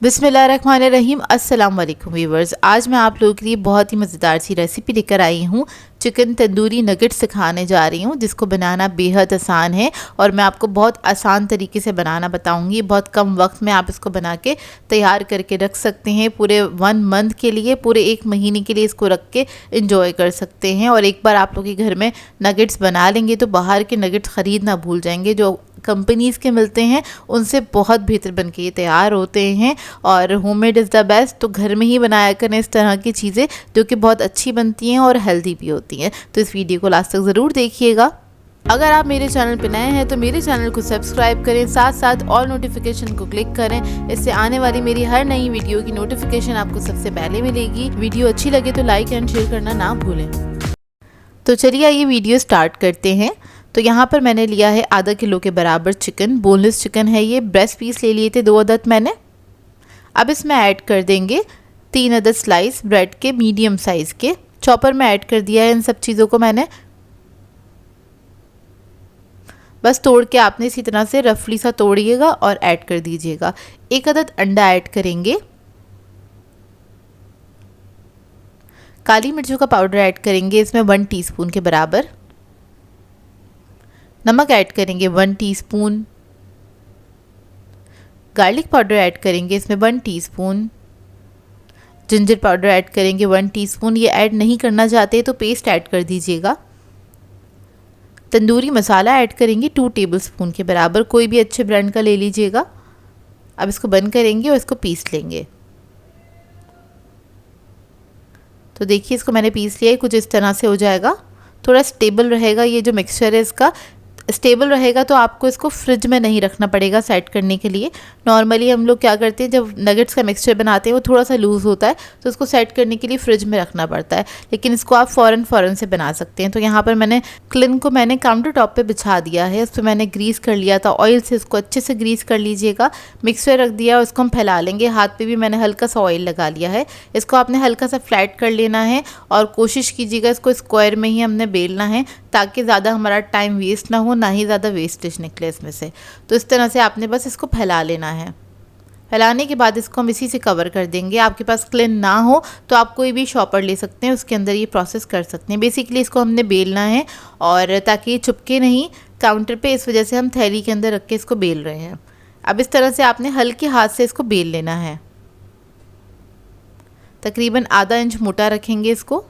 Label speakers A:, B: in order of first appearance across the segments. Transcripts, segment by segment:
A: बिस्मिल्लाहिर्रहमानिर्रहीम। अस्सलाम वालेकुम व्यूवर्स। आज मैं आप लोगों के लिए बहुत ही मज़ेदार सी रेसिपी लेकर आई हूँ। चिकन तंदूरी नगेट्स सिखाने जा रही हूँ जिसको बनाना बेहद आसान है और मैं आपको बहुत आसान तरीके से बनाना बताऊँगी। बहुत कम वक्त में आप इसको बना के तैयार करके रख सकते हैं। पूरे 1 मंथ के लिए, पूरे 1 महीने के लिए इसको रख के इंजॉय कर सकते हैं। और एक बार आप लोग के घर में नगेट्स बना लेंगे तो बाहर के नगेट्स ख़रीद ना भूल जाएंगे। जो कंपनीज़ के मिलते हैं उनसे बहुत बेहतर बन के ये तैयार होते हैं और होममेड इज़ द बेस्ट। तो घर में ही बनाया करें इस तरह की चीज़ें जो कि बहुत अच्छी बनती हैं और हेल्दी भी होती हैं। तो इस वीडियो को लास्ट तक ज़रूर देखिएगा। अगर आप मेरे चैनल पर नए हैं तो मेरे चैनल को सब्सक्राइब करें, साथ साथ ऑल नोटिफिकेशन को क्लिक करें। इससे आने वाली मेरी हर नई वीडियो की नोटिफिकेशन आपको सबसे पहले मिलेगी। वीडियो अच्छी लगे तो लाइक एंड शेयर करना ना भूलें। तो चलिए ये वीडियो स्टार्ट करते हैं। तो यहाँ पर मैंने लिया है आधा किलो के बराबर चिकन, बोनलेस चिकन है ये। ब्रेस्ट पीस ले लिए थे 2 अदद मैंने। अब इसमें ऐड कर देंगे 3 अदद स्लाइस ब्रेड के मीडियम साइज़ के। चॉपर में ऐड कर दिया है इन सब चीज़ों को मैंने। बस तोड़ के आपने इसी तरह से रफली सा तोड़िएगा और ऐड कर दीजिएगा। 1 अदद अंडा ऐड करेंगे। काली मिर्चों का पाउडर ऐड करेंगे इसमें 1 टीस्पून के बराबर। नमक ऐड करेंगे 1 टीस्पून। गार्लिक पाउडर ऐड करेंगे इसमें 1 टीस्पून। जिंजर पाउडर ऐड करेंगे 1 टीस्पून। ये ऐड नहीं करना चाहते तो पेस्ट ऐड कर दीजिएगा। तंदूरी मसाला ऐड करेंगे 2 टेबलस्पून के बराबर, कोई भी अच्छे ब्रांड का ले लीजिएगा। अब इसको बंद करेंगे और इसको पीस लेंगे। तो देखिए इसको मैंने पीस लिया है, कुछ इस तरह से हो जाएगा। थोड़ा स्टेबल रहेगा ये जो मिक्सचर है, इसका स्टेबल रहेगा तो आपको इसको फ्रिज में नहीं रखना पड़ेगा सेट करने के लिए। नॉर्मली हम लोग क्या करते हैं, जब नगेट्स का मिक्सचर बनाते हैं वो थोड़ा सा लूज़ होता है तो उसको सेट करने के लिए फ्रिज में रखना पड़ता है, लेकिन इसको आप फ़ौरन से बना सकते हैं। तो यहाँ पर मैंने क्लिन को मैंने काउंटर टॉप पर बिछा दिया है। उस पर मैंने ग्रीस कर लिया था ऑयल से, इसको अच्छे से ग्रीस कर लीजिएगा। मिक्सचर रख दिया और इसको हम फैला लेंगे। हाथ पर भी मैंने हल्का सा ऑयल लगा लिया है। इसको आपने हल्का सा फ्लैट कर लेना है और कोशिश कीजिएगा इसको स्क्वायर में ही हमने बेलना है ताकि ज़्यादा हमारा टाइम वेस्ट ना हो, ना ही ज़्यादा वेस्टेज निकले इसमें से। तो इस तरह से आपने बस इसको फैला लेना है। फैलाने के बाद इसको हम इसी से कवर कर देंगे। आपके पास क्लिन ना हो तो आप कोई भी शॉपर ले सकते हैं, उसके अंदर ये प्रोसेस कर सकते हैं। बेसिकली इसको हमने बेलना है और ताकि ये चुपके नहीं काउंटर पे, इस वजह से हम थैली के अंदर रख के इसको बेल रहे हैं। अब इस तरह से आपने हल्के हाथ से इसको बेल लेना है। तकरीबन आधा इंच मोटा रखेंगे इसको।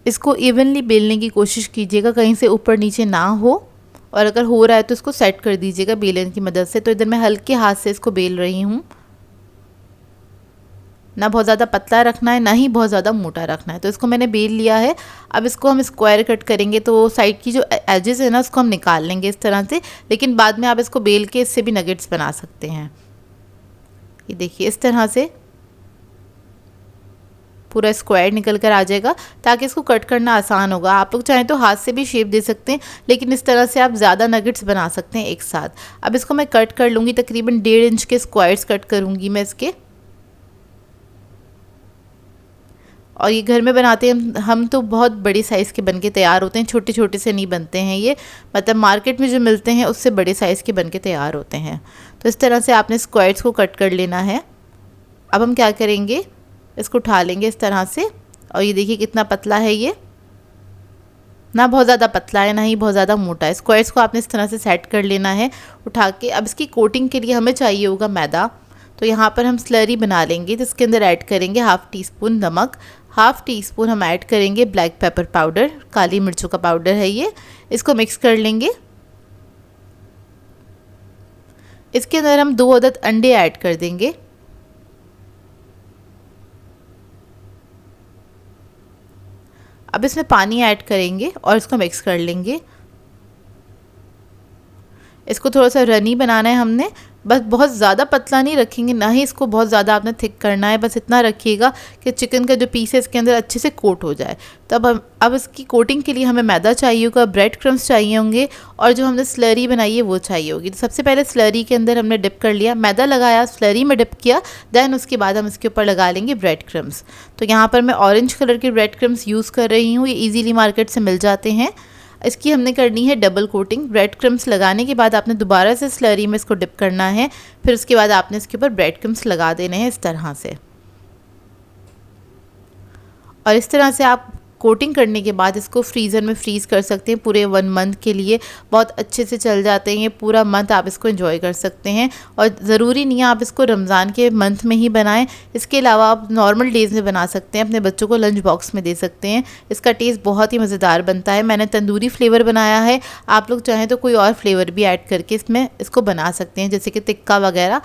A: इसको इवनली बेलने की कोशिश कीजिएगा, कहीं से ऊपर नीचे ना हो, और अगर हो रहा है तो इसको सेट कर दीजिएगा बेलन की मदद से। तो इधर मैं हल्के हाथ से इसको बेल रही हूँ। ना बहुत ज़्यादा पतला रखना है, ना ही बहुत ज़्यादा मोटा रखना है। तो इसको मैंने बेल लिया है। अब इसको हम स्क्वायर कट करेंगे तो साइड की जो एजेस है ना उसको हम निकाल लेंगे इस तरह से, लेकिन बाद में आप इसको बेल के इससे भी नगेट्स बना सकते हैं। ये देखिए इस तरह से पूरा स्क्वायर निकल कर आ जाएगा ताकि इसको कट करना आसान होगा। आप लोग चाहें तो हाथ से भी शेप दे सकते हैं, लेकिन इस तरह से आप ज़्यादा नगेट्स बना सकते हैं एक साथ। अब इसको मैं कट कर लूँगी, तकरीबन 1.5 इंच के स्क्वायर्स कट करूँगी मैं इसके। और ये घर में बनाते हैं हम तो बहुत बड़ी साइज़ के बन के तैयार होते हैं, छोटे छोटे से नहीं बनते हैं ये। मतलब मार्केट में जो मिलते हैं उससे बड़े साइज़ के बन के तैयार होते हैं। तो इस तरह से आपने स्क्वायर्स को कट कर लेना है। अब हम क्या करेंगे, इसको उठा लेंगे इस तरह से। और ये देखिए कितना पतला है ये, ना बहुत ज़्यादा पतला है ना ही बहुत ज़्यादा मोटा है। स्क्वायर्स को आपने इस तरह से सेट कर लेना है उठा के। अब इसकी कोटिंग के लिए हमें चाहिए होगा मैदा। तो यहाँ पर हम स्लरी बना लेंगे, तो इसके अंदर ऐड करेंगे 1/2 टीस्पून नमक, 1/2 टीस्पून हम ऐड करेंगे ब्लैक पेपर पाउडर, काली मिर्चों का पाउडर है ये। इसको मिक्स कर लेंगे। इसके अंदर हम 2 अदद अंडे ऐड कर देंगे। अब इसमें पानी ऐड करेंगे और इसको मिक्स कर लेंगे। इसको थोड़ा सा रनी बनाना है हमने, बस बहुत ज़्यादा पतला नहीं रखेंगे, ना ही इसको बहुत ज़्यादा आपने थिक करना है। बस इतना रखिएगा कि चिकन का जो पीस है इसके अंदर अच्छे से कोट हो जाए। तब अब इसकी कोटिंग के लिए हमें मैदा चाहिए होगा, ब्रेड क्रम्स चाहिए होंगे, और जो हमने स्लरी बनाई है वो चाहिए होगी। तो सबसे पहले स्लरी के अंदर हमने डिप कर लिया, मैदा लगाया, स्लरी में डिप किया, दैन उसके बाद हम इसके ऊपर लगा लेंगे ब्रेड क्रम्स। तो यहाँ पर मैं ऑरेंज कलर के ब्रेड क्रम्स यूज़ कर रही हूँ, ये ईजीली मार्केट से मिल जाते हैं। इसकी हमने करनी है डबल कोटिंग। ब्रेड क्रम्स लगाने के बाद आपने दोबारा से स्लरी में इसको डिप करना है, फिर उसके बाद आपने इसके ऊपर ब्रेड क्रम्स लगा देने हैं इस तरह से। और इस तरह से आप कोटिंग करने के बाद इसको फ्रीज़र में फ्रीज़ कर सकते हैं पूरे 1 मंथ के लिए। बहुत अच्छे से चल जाते हैं, ये पूरा मंथ आप इसको एंजॉय कर सकते हैं। और ज़रूरी नहीं है आप इसको रमज़ान के मंथ में ही बनाएं, इसके अलावा आप नॉर्मल डेज़ में बना सकते हैं, अपने बच्चों को लंच बॉक्स में दे सकते हैं। इसका टेस्ट बहुत ही मज़ेदार बनता है। मैंने तंदूरी फ्लेवर बनाया है, आप लोग चाहें तो कोई और फ्लेवर भी ऐड करके इसमें इसको बना सकते हैं, जैसे कि टिक्का वगैरह।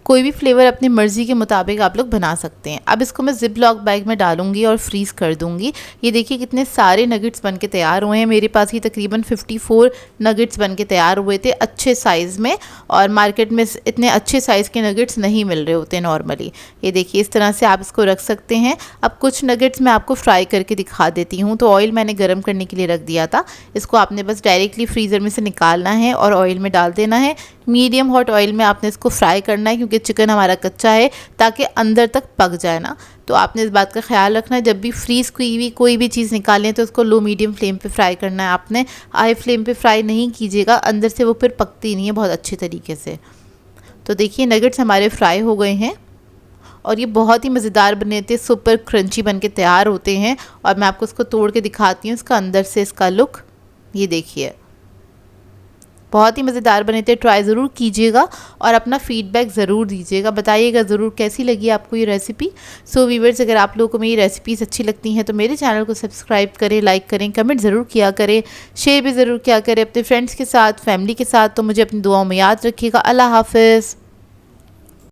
A: कोई भी फ्लेवर अपनी मर्ज़ी के मुताबिक आप लोग बना सकते हैं। अब इसको मैं ज़िप लॉक बैग में डालूंगी और फ्रीज़ कर दूंगी। ये देखिए कितने सारे नगेट्स बन के तैयार हुए हैं। मेरे पास ही तकरीबन 54 नगेट्स बन के तैयार हुए थे अच्छे साइज़ में, और मार्केट में इतने अच्छे साइज़ के नगेट्स नहीं मिल रहे होते नॉर्मली। ये देखिए इस तरह से आप इसको रख सकते हैं। अब कुछ नगेट्स मैं आपको फ्राई करके दिखा देती हूँ। तो ऑयल मैंने गर्म करने के लिए रख दिया था, इसको आपने बस डायरेक्टली फ्रीज़र में से निकालना है और ऑयल में डाल देना है। मीडियम हॉट ऑयल में आपने इसको फ्राई करना है, क्योंकि चिकन हमारा कच्चा है, ताकि अंदर तक पक जाए ना। तो आपने इस बात का ख्याल रखना है, जब भी फ्रीज़ कोई भी चीज़ निकालें तो उसको लो मीडियम फ्लेम पे फ्राई करना है। आपने हाई फ्लेम पे फ्राई नहीं कीजिएगा, अंदर से वो फिर पकती नहीं है बहुत अच्छी तरीके से। तो देखिए नगेट्स हमारे फ्राई हो गए हैं और ये बहुत ही मज़ेदार बने थे, सुपर क्रंची बन के तैयार होते हैं। और मैं आपको इसको तोड़ के दिखाती हूँ, इसका अंदर से इसका लुक ये देखिए, बहुत ही मज़ेदार बने थे। ट्राई ज़रूर कीजिएगा और अपना फीडबैक ज़रूर दीजिएगा, बताइएगा ज़रूर कैसी लगी आपको ये रेसिपी। सो व्यूअर्स, अगर आप लोगों को मेरी रेसिपीज़ अच्छी लगती हैं तो मेरे चैनल को सब्सक्राइब करें, लाइक करें, कमेंट ज़रूर किया करें, शेयर भी ज़रूर किया करें अपने फ्रेंड्स के साथ, फैमिली के साथ। तो मुझे अपनी दुआओं में याद रखिएगा। अल्लाह हाफ़िज़।